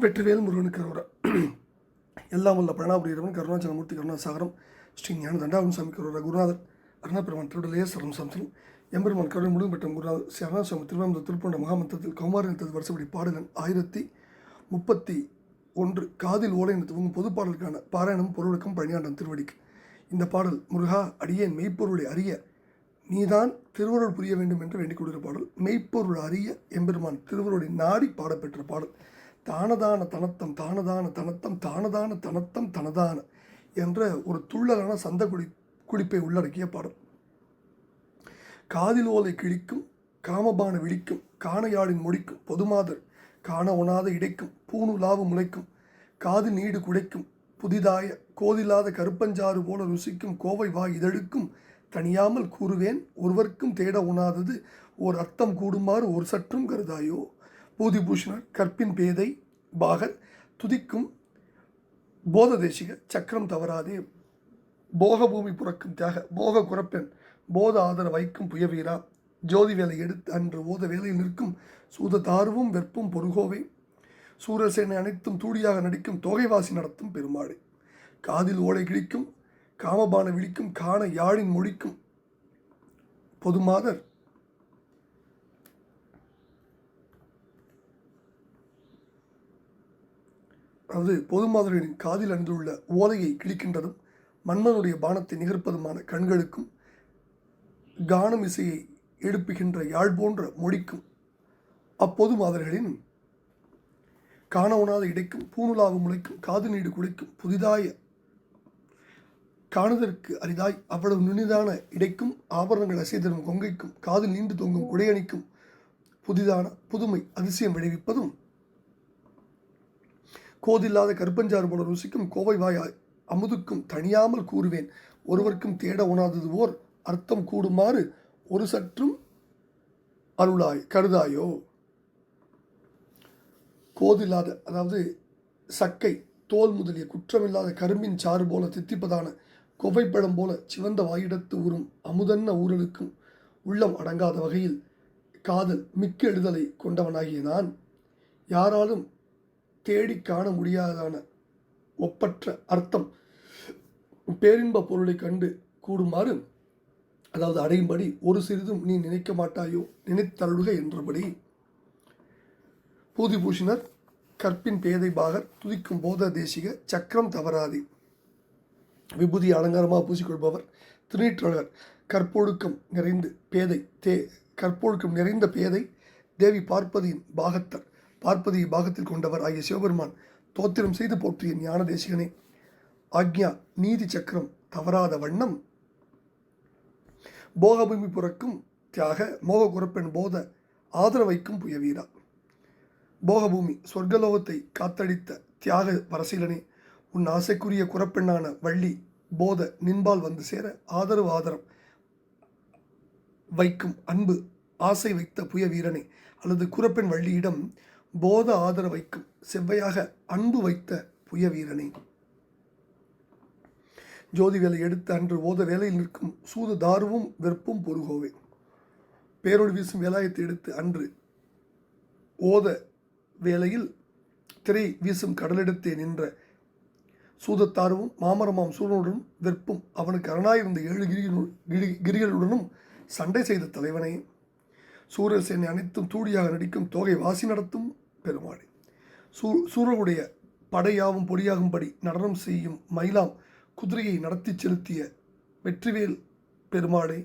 வெற்றிவேல் முருகனுக்கு கரோரா. எல்லாம் வல்ல பிரணாபுரியவன் கருணாச்சலமூர்த்தி கருணாசாகரம் ஸ்ரீ ஞான தண்டாவன் சாமி கரோரா. குருநாதர் அருணாபெருமான் திருடலையே சரம் சம்சனம் எம்பெருமான் கருணை முழுவதும் பெற்ற குருநாதர் ஸ்ரீ அருணாசாமி திருவாமூர் திருப்பண்ட மகாமந்திரத்தில் கௌமாரத்தது வருஷப்படி பாடலன் 1031 காதில் ஓலை என துவங்கும் பொது பாடலுக்கான பாராயணம் பொருளுக்கும் பழனியாண்டன் திருவடிக்கு. இந்த பாடல் முருகா அடியேன் மெய்ப்பொருளை அறிய நீதான் திருவருள் புரிய வேண்டும் என்று வேண்டிக் கொள்கிற பாடல். மெய்ப்பொருள் அறிய எம்பெருமான் திருவருளை நாடி பாடப்பெற்ற பாடல். தானதான தனத்தம் தானதான தனத்தம் தானதான தனத்தம் தனதான என்ற ஒரு துள்ளலான சந்த குளிப்பை உள்ளடக்கிய பாடல். காதில் ஓலை கிழிக்கும் காமபான விழிக்கும் காணையாளின் முடிக்கும் பொதுமாதர் காண ஒணாத இடைக்கும் பூணுலாவு முளைக்கும் காது நீடு குடைக்கும் புதிதாய கோதில்லாத கருப்பஞ்சாறு போல ருசிக்கும் கோவை வா இதழுக்கும் தனியாமல் கூறுவேன் ஒருவர்க்கும் தேட உணாதது ஓர் அர்த்தம் கூடுமாறு ஒரு சற்றும் கருதாயோ. பூதிபூஷணர் கற்பின் பேதை பாகர் துதிக்கும் போத தேசிக சக்கரம் தவறாதே போகபூமி புறக்கும் தியாக போக குறப்பெண் போத ஆதர வைக்கும் புயவீரா ஜோதி வேலை எடுத்து அன்று ஓத வேலையில் நிற்கும் சூத தார்வும் வெற்பும் பொருகோவே சூரசேனை அனைத்தும் தூடியாக நடிக்கும் தோகைவாசி நடத்தும் பெருமாளை. காதில் ஓலை கிழிக்கும் காமபான விழிக்கும் காண யாழின் மொழிக்கும் பொதுமாதர் அதாவது பொதுமாதரின் காதில் அணிந்துள்ள ஓலையை கிழிக்கின்றதும் மன்மனுடைய பானத்தை நிகர்ப்பதுமான கண்களுக்கும் கானம் இசையை எழுப்புகின்ற யாழ் போன்ற மொழிக்கும் அப்பொது மாதர்களின் காண உணாத இடைக்கும் பூணுலாவு முளைக்கும் காது நீடு குளிக்கும் புதிதாய காணுதற்கு அரிதாய் அவ்வளவு நுண்ணிதான இடைக்கும் ஆபரணங்கள் அசைதரும் கொங்கைக்கும் காதில் நீண்டு தொங்கும் குடையணிக்கும் புதிதான புதுமை அதிசயம் விளைவிப்பதும் கோதில்லாத கருப்பஞ்சாறு போல ருசிக்கும் கோவை வாயாய் அமுதுக்கும் தனியாமல் கூறுவேன் ஒருவருக்கும் தேட உணாதது ஓர் அர்த்தம் கூடுமாறு ஒரு சற்றும் அருளாய் கருதாயோ. கோதில்லாத அதாவது சக்கை தோல் முதலிய குற்றமில்லாத கரும்பின் சாறு போல தித்திப்பதான கொவைப்பழம் போல சிவந்த வாயிடத்து ஊறும் அமுதன்ன ஊரலுக்கும் உள்ளம் அடங்காத வகையில் காதல் மிக்க எழுதலை கொண்டவனாகிய நான் யாராலும் தேடி காண முடியாதான ஒப்பற்ற அர்த்தம் பேரின்ப பொருளை கண்டு கூடுமாறு அதாவது அடையும்படி ஒரு சிறிதும் நீ நினைக்க மாட்டாயோ நினைத்தருளுக என்றபடி. பூதிபூஷணர் கற்பின் பேதை பாகர் துதிக்கும் போத தேசிக சக்கரம் தவறாதே விபூதி அலங்காரமாக பூசிக்கொள்பவர் திருநீற்றழகர் கற்பொழுக்கம் நிறைந்து பேதை கற்பொழுக்கம் நிறைந்த பேதை தேவி பார்ப்பதியின் பாகத்தர் பார்ப்பதியை பாகத்தில் கொண்டவர் ஆகிய சிவபெருமான் தோத்திரம் செய்து போற்றிய ஞான தேசிகனே ஆக்ஞா நீதி சக்கரம் தவறாத வண்ணம் போகபூமி புறக்கும் தியாக மோக குறப்பெண் போத ஆதரவைக்கும் புயவீரா. போகபூமி சொர்க்கலோகத்தை காத்தடித்த தியாக வரசீலனே உன் ஆசைக்குரிய குறப்பெண்ணான வள்ளி போத நின்பால் வந்து சேர ஆதரம் வைக்கும் அன்பு ஆசை வைத்த புய வீரனே அல்லது குறப்பெண் வள்ளியிடம் போத ஆதர வைக்கும் செவ்வையாக அன்பு வைத்த புய வீரனே. ஜோதி வேலை எடுத்து அன்று ஓத வேலையில் நிற்கும் சூத தாருவும் வெற்பும் பொருகோவே பேரொழி வீசும் வேலாயத்தை எடுத்து அன்று ஓத வேலையில் திரை வீசும் கடலெடுத்தே நின்ற சூதத்தாருவும் மாமரமாம் சூழனுடனும் வெற்பும் அவனுக்கு அரணாயிருந்த 7 கிரிகளுடனும் சண்டை செய்த தலைவனே. சூரசேனை அனைத்தும் தூடியாக நடிக்கும் தோகை வாசி நடத்தும் பெருமாளே. சூரனுடைய படையாவும் பொடியாகும்படி நடனம் செய்யும் மயிலாம் குதிரையை நடத்தி செலுத்திய வெற்றிவேல் பெருமாளே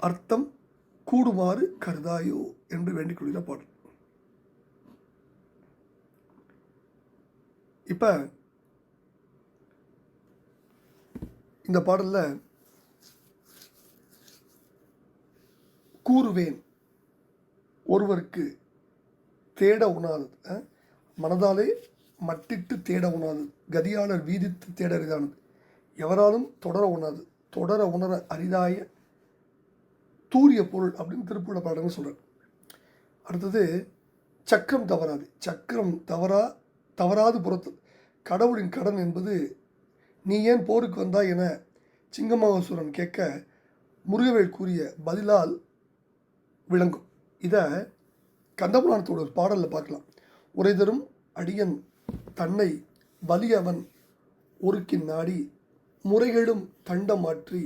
அர்த்தம் கூடுமாறு கருதாயோ என்று வேண்டிக் கொள்கிற பாடல். இப்போ இந்த பாடலில் கூறுவேன் ஒருவருக்கு தேட உணாதது மனதாலே மட்டிட்டு தேட உணாதது கதியாளர் வீதித்து தேட அரிதானது எவராலும் தொடர உணாது தொடர உணர அரிதாய தூரிய பொருள் அப்படின்னு திருப்பூர பாடல்னு சொல்கிறார். அடுத்தது சக்கரம் தவறாது சக்கரம் தவறாது புறத்து கடவுளின் கடன் என்பது நீ ஏன் போருக்கு வந்தாய் என சிங்கமாகசூரன் கேட்க முருகவேல் கூறிய பதிலால் விளங்கும். இதை கந்தபுராணத்தோட ஒரு பாடலில் பார்க்கலாம். உரை தரும் அடியன் தன்னை வலியவன் ஒருக்கின் நாடி முறைகளும் தண்டமாற்றி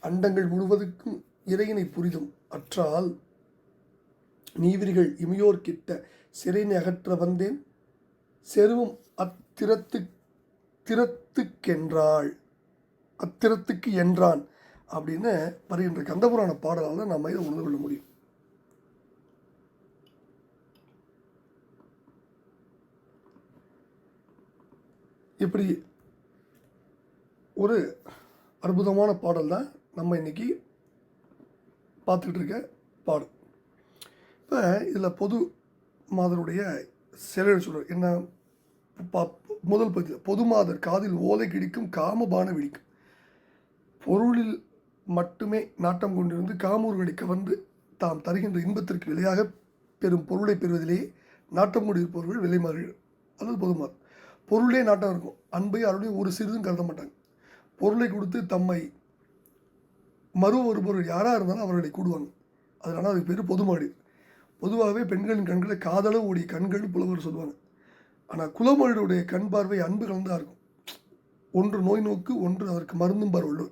அண்டங்கள் முழுவதுக்கும் இறையினை புரிதும் அற்றால் நீவிரிகள் இமையோர்கிட்ட சிறையினை அகற்ற வந்தேன் செருவும் அத்திரத்துக்கு என்றான் அப்படின்னு வருகின்ற கந்தபுராண பாடலால் நம்ம இதை உணர்ந்து கொள்ள முடியும். இப்படி ஒரு அற்புதமான பாடல் தான் நம்ம இன்னைக்கு பார்த்துக்கிட்டு இருக்க பாடல். இப்போ இதில் பொது மாதருடைய செயல் சொல்கிறார் என்ன, முதல் பகுதி பொது மாதர் காதில் ஓலை கிடிக்கும் காமபான விழிக்கும் பொருளில் மட்டுமே நாட்டம் கொண்டிருந்து காமூர்களை கவர்ந்து தாம் தருகின்ற இன்பத்திற்கு விலையாக பெரும் பொருளை பெறுவதிலேயே நாட்டம் கொண்டிருப்பவர்கள் விலை மாறுகள். அல்லது பொதுமாதர் பொருளே நாட்டம் இருக்கும், அன்பை அருளையும் ஒரு சிறிதும் கருத மாட்டாங்க. பொருளை கொடுத்து தம்மை வருபவர்கள் யாராக இருந்தாலும் அவர்களை கூடுவாங்க. அதனால் அதுக்கு பேர் பொதுமாடி. பொதுவாகவே பெண்களின் கண்களை காதளவு ஓடிய கண்கள் புலவர் சொல்லுவாங்க. ஆனால் குலமொழியுடைய கண் பார்வை அன்பு கலந்தாக இருக்கும். ஒன்று நோய் நோக்கு, ஒன்று அதற்கு மருந்தும் பார்வை.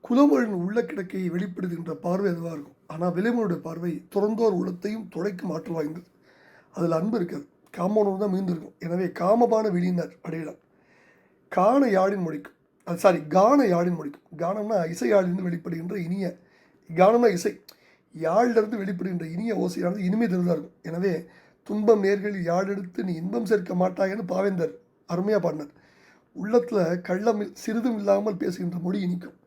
குலமொழியின் உள்ள கிடக்கையை வெளிப்படுத்துகின்ற பார்வை அதுவாக இருக்கும். ஆனால் விலைமொழியுடைய பார்வை துறந்தோர் உள்ளத்தையும் துடைக்கும் ஆற்றல் வாய்ந்தது. அதில் அன்பு இருக்காது, காமோனோடு தான் மீந்திருக்கும். எனவே காமபான விழியினர் அடையலாம். காண யாழின் மொழிக்கும், கான யாழின் மொழிக்கும். கானம்னா இசை யாழிலிருந்து வெளிப்படுகின்ற இனிய, கானம்னா இசை, யாழிலிருந்து வெளிப்படுகின்ற இனிய ஓசையானது இனிமே தெரிந்ததாக இருக்கும். எனவே துன்பம் நேர்களில் யாழ் எடுத்து நீ இன்பம் சேர்க்க மாட்டாயன்னு பாவேந்தர் அருமையாக பாடினார். உள்ளத்தில் கள்ளம் சிறிதும் இல்லாமல் பேசுகின்ற மொழி இனிக்கும்.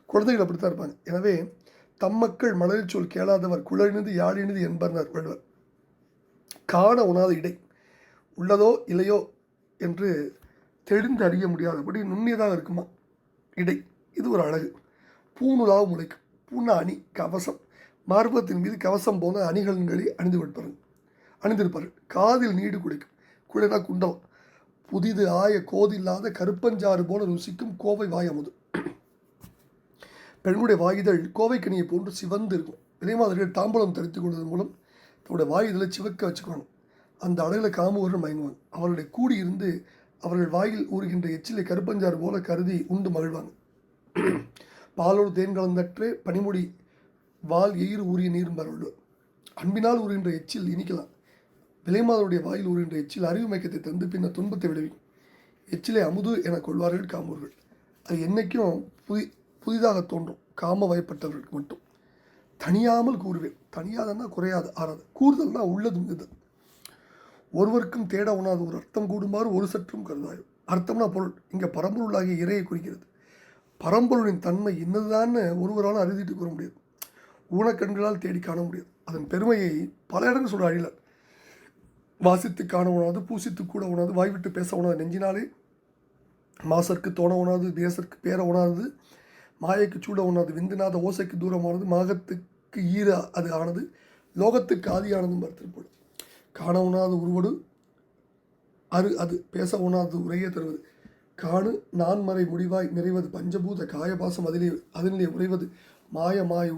குழந்தைகள் அப்படித்தான் இருப்பாங்க. எனவே தம்மக்கள் மலரில் சொல் கேளாதவர் குழலினது யாழினது என்பனர் வள்ளுவர். காண உணாத இடை, உள்ளதோ இல்லையோ என்று தெளிந்து அறிய முடியாதபடி நுண்ணியதாக இருக்குமா இடை, இது ஒரு அழகு. பூணுலாக முளைக்கும். பூனா அணி, கவசம், மார்பகத்தின் மீது கவசம் போன அணிகலன்களை அணிந்திருப்பார்கள். காதில் நீடு குடிக்கும், குழைனா குண்டலம், புதிது ஆய கோதில்லாத கருப்பஞ்சாறு போல ருசிக்கும் கோவை வாயமுது. பெண்களுடைய வாயுதல் கோவைக்கனியை போன்று சிவந்து இருக்கும். விலைமாதர்கள் தாம்பூலம் தரித்து கொள்வதன் மூலம் தன்னுடைய வாயுதலை சிவக்க வச்சுக்குவாங்க. அந்த அழகில் காமுகர்கள் மயங்குவாங்க. அவர்களுடைய கூடியிருந்து அவர்கள் வாயில் ஊறுகின்ற எச்சிலை கருப்பஞ்சாறு போல கருதி உண்டு மகிழ்வாங்க. பாலோடு தேன் கலந்தற்றே பனிமுடி வால் எயிறு ஊறிய நீரும் உள்ளவர். அன்பினால் ஊறுகின்ற எச்சில் இனிக்கலாம். விலைமாதருடைய வாயில் ஊறுகின்ற எச்சில் அறிவு மயக்கத்தை தந்து பின்னர் துன்பத்தை விளைவிக்கும். எச்சிலை அமுது என கொள்வார்கள் காமூர்கள். அது என்றைக்கும் புதிதாக தோன்றும் காம வயப்பட்டவர்களுக்கு மட்டும். தனியாமல் கூறுவேன், தனியாதன்னா குறையாது ஆறாது, கூறுதல்னா உள்ளது இது. ஒருவருக்கும் தேட உணாது ஒரு அர்த்தம் கூடுமாறு ஒரு சற்றும் கருதாயும். அர்த்தம்னா பொருள், இங்கே பரம்பொருளாகிய இறையை குறிக்கிறது. பரம்பொருளின் தன்மை இன்னதுதான்னு ஒருவரால் அறுதிட்டு கூற முடியாது, ஊனக்கண்களால் தேடி காண முடியாது. அதன் பெருமையை பல இடங்கள் சொல்ல அழியலார். வாசித்து காண உணாது, பூசித்து கூட உணாது, வாய்விட்டு பேச உணாது, நெஞ்சினாலே மாசற்கு தோண உணாது, தேசற்கு பேர உணாதது, மாயைக்கு சூட உணாது, விந்துநாத ஓசைக்கு தூரமானது, மாகத்துக்கு ஈர அது ஆனது, லோகத்துக்கு ஆதியானதும் பார்த்திருப்போம். காண உணாது உருவடு அது பேச உணாது உரையே தருவது. காணு நான்மறை முடிவாய் நிறைவது பஞ்சபூத காயபாசம் அதனிலே உறைவது மாயமாய்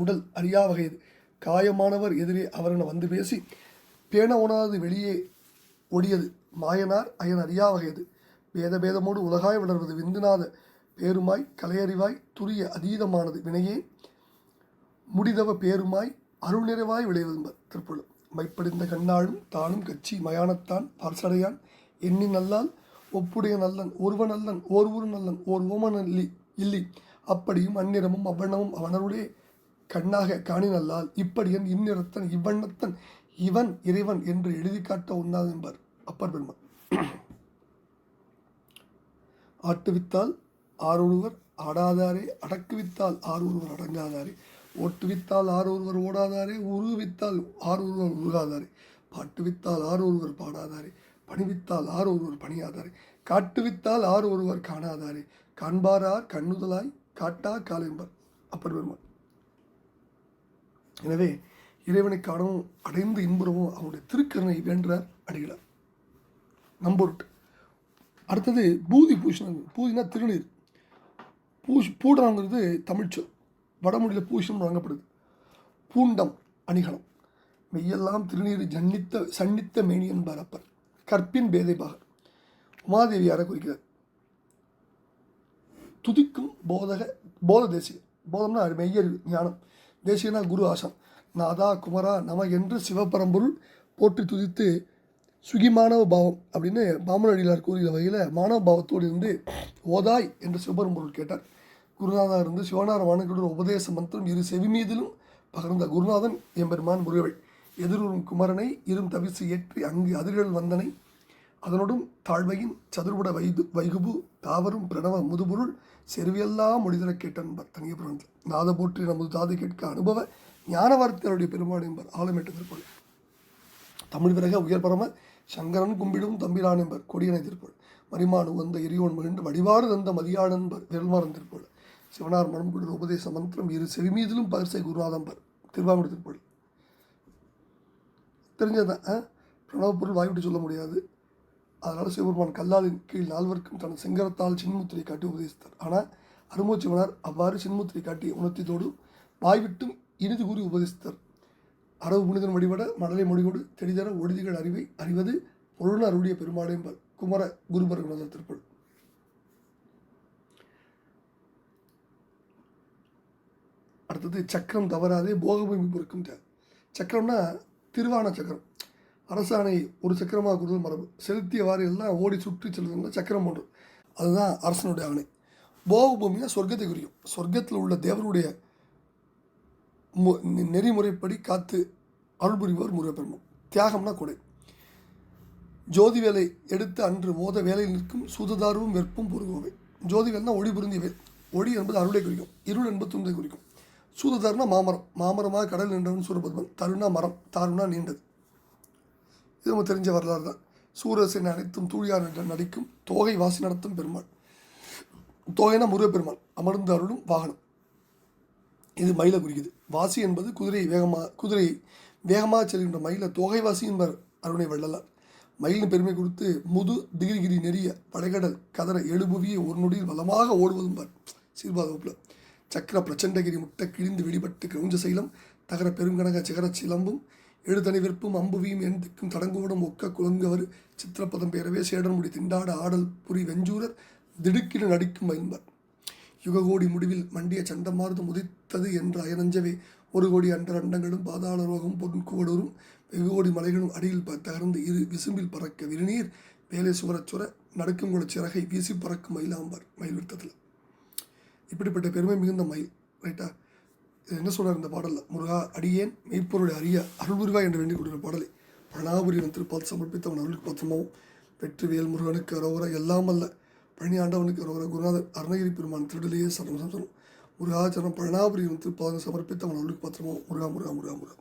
உடல் அறியா வகையது. காயமானவர் எதிரே அவரென வந்து பேசி பேண உணாது வெளியே ஒடியது மாயனார் அயன் அறியா வகையது. பேதமோடு உலகாய் வளர்வது விந்துநாத பேருமாய் கலையறிவாய் துரிய அதீதமானது வினையே முடிதவ பேருமாய் அருள் நிறைவாய் விளைவது. திருப்புள்ளம். மைப்படிந்த கண்ணாளும் தானும் கட்சி மயானத்தான் பார்சடையான் எண்ணி நல்லால் ஒப்புடைய நல்லன் ஒருவ நல்லன் ஓர் நல்லன் ஓர் ஓமன் இல்லி அப்படியும் அந்நிறமும் அவ்வண்ணமும் அவனருடைய கண்ணாக காணி நல்லால் இப்படியன் இந்நிறத்தன் இவ்வண்ணத்தன் இவன் இறைவன் என்று எழுதி காட்ட உண்ணாது என்பார் அப்பர் பெருமான். ஆட்டுவித்தால் ஆரொருவர் ஆடாதாரே, அடக்குவித்தால் ஆரொருவர் அடங்காதாரே, ஓட்டுவித்தால் ஆரொருவர் ஓடாதாரே, உருவித்தால் ஆரொருவர் உருகாதாரே, பாட்டுவித்தால் ஆரொருவர் பாடாதாரே, பணிவித்தால் ஆரொருவர் பணியாதாரே, காட்டுவித்தால் ஆரொருவர் காணாதாரே, காண்பாரார் கண்ணுதலாய் காட்டா காலென்பர் அப்பர் பெருமான். எனவே இறைவனை காணவும் அடைந்து இன்புறவும் அவனுடைய திருக்கருணை வேண்டார் அடைகிறார் நம்பொருட்டு. அடுத்தது பூதி பூஷணம். பூதினா திருநீர். பூடனங்கிறது தமிழ்ச்சொல், வடமொழியில் பூஷணம் வழங்கப்படுது. பூண்டம் அணிகலம். மெய்யெல்லாம் திருநீர் சன்னித்த மேனி என்பார் அப்பர். கற்பின் பேதை பாகர். உமாதேவியாரை குறிக்கிறார். துதிக்கும் போத தேசிகர். போதம்னா மெய்யறிவு ஞானம். தேசிகனா குரு ஆசான். நாதா குமரா நம என்று சிவபரம்பொருள் போற்றி துதித்து சுகிமானவ பாவம் அப்படின்னு பாமனடியார் கூறிய வகையில் மானவ பாவத்தோடு இருந்து ஓதாய் என்று சிவபரம்பொருள் கேட்டார். குருநாதா இருந்து சிவனார வானகருடைய உபதேச மந்திரம் இரு செவி மீதிலும் பகர்ந்த குருநாதன் எம்பெருமான் முருகவள். எதிரும் குமரனை இரும் தவிசு ஏற்றி அங்கு அதிர்கள் வந்தனை அதனோடும் தாழ்வையின் சதுர்பட வைகுபு தாவரும் பிரணவ முதுபொருள் செருவியெல்லாம் மொழிதர கேட்டன்பர் தனிய பிறந்த நாத போற்றி நமது தாதை கேட்க அனுபவ ஞான வார்த்தைகளுடைய பெருமாள் என்பர் ஆலமேட்டு திருப்பொருள். தமிழ் பிறக உயர்பரம சங்கரன் கும்பிடும் தம்பிரான் என்பர் கொடியனை திருப்பொருள். மரிமானு வந்த எரியோன் மகிழ்ந்து வடிவாடு தந்த மதியானன்பர் வெல்மாறன் திருப்பொருள். சிவனார் மனம் கொண்ட உபதேச மந்திரம் இரு செவிமீதிலும் பரிசை குருநாதம்பர் திருவாமூர் திருப்பொருள். தெரிஞ்சதான் பிரணவ பொருள் வாய்விட்டு சொல்ல முடியாது. அதனால் சிவபெருமான் கல்லாலின் கீழ் நால்வருக்கும் தன் செங்கரத்தால் சின்முத்திரை காட்டி உபதேசித்தார். ஆனால் அருமூச்சிவனார் அவ்வாறு சின்முத்திரை காட்டி உணர்த்தியதோடு வாய்விட்டும் இனிது கூறி உபதேசித்தார். அரவு புனிதன் வழிபட மடலை மொழிகோடு தெளிதர ஒடிதிகள் அறிவை அறிவது பொருள் அருடைய பெருமாளையும் குமர குருபரகுணர் திருப்பொருள். அடுத்தது சக்கரம் தவறாதே போகபூமி பொறுக்கும் தேவை. சக்கரம்னா திருவான சக்கரம். அரசாணை ஒரு சக்கரமாக கொடுத்தது மரபு. செலுத்தியவாறு எல்லாம் ஓடி சுற்றி செல்வதுன்னா சக்கரம் ஒன்று. அதுதான் அரசனுடைய ஆணை. போக பூமினா சொர்க்கத்தை குறிக்கும். சொர்க்கத்தில் உள்ள தேவருடைய நெறிமுறைப்படி காத்து அருள் புரிவர் முருகப்பெருமான். தியாகம்னா கொடை. ஜோதி வேலை எடுத்து அன்று மோத வேலையில் நிற்கும் சூததாருவும் வெற்பும் பொருகோவை. ஜோதி வேலைனா ஒளி புரிந்திய வேல். ஒளி என்பது அருளை குறிக்கும். இருள் என்பது துன்பத்தை குறிக்கும். சூததாருனா மாமரம். மாமரமாக கடல் நின்றவன் சூரபத்மன். தருணா மரம். தாருனா நீண்டது. இது நம்ம தெரிஞ்ச வரலாறு தான். சூரசேனை அனைத்தும் தூழியார் என்ற நடிக்கும் தோகை வாசி நடத்தும் பெருமாள். தோகைனா முருகப்பெருமாள் அமர்ந்து அருளும் வாகனம். இது மயிலை குறிக்குது. வாசி என்பது குதிரையை வேகமாக செல்கின்ற மயிலை தோகை வாசி என்பார் அருணை வள்ளலார். மயிலின் பெருமை கொடுத்து முது திகிரிகிரி நெறிய படைகடல் கதற எழுபுவியை ஒரு நொடியில் வளமாக ஓடுவதும் பார் சீர்பாத வகுப்பில். சக்கர பிரச்சண்டகிரி முட்டை கிழிந்து வெளிப்பட்டு கிரௌஞ்ச சைலம் தகர பெருங்கனக சிகர சிலம்பும் எழுதணி விற்பும் அம்புவியும் எண்திக்கும் தடங்கோடும் ஒக்க குலங்கவர் சித்திரப்பதம் பேரவே சேடன் முடி திண்டாட ஆடல் புரி வெஞ்சூரர் திடுக்கிட நடிக்கும் என்பர். யுககோடி முடிவில் மண்டிய சண்டமார்ந்து முதித்தது என்று அயனஞ்சவே ஒரு கோடி அண்டங்களும் பாதாள ரோகம் பொன்கோடூரும் வெகு கோடி மலைகளும் அடியில் தகர்ந்து இரு விசும்பில் பறக்க விருநீர் வேலை சுவரச்சுர நடுக்கும் கூட சிறகை வீசி பறக்கும் மயிலாம்பார் மயில் விருத்தத்தில். இப்படிப்பட்ட பெருமை மிகுந்த மயில். ரைட்டா? என்ன சொல்கிறார் இந்த பாடலில்? முருகா அடியேன் மெய்ப்பொருளை அறிய அருள் புரிவாய் என்று வேண்டிக் கொண்டிருந்த பாடலை பழனாபுரியின் திருப்பால் சமர்ப்பித்து அவன் அருளுக்கு பத்திரமாவும் வெற்றிவேல் முருகனுக்கு அரோவர எல்லாம் அல்ல பழனி ஆண்டவனுக்கு அரோவர குருநாதர் அருணகிரி பெருமான் திருடலையே சரணம் முருகாச்சரணம் பழனாபுரியின் திருப்பாதம் சமர்ப்பித்து அவன் அருளுக்கு பத்திரமாவும் முருகா முருகா முருகா முருகா.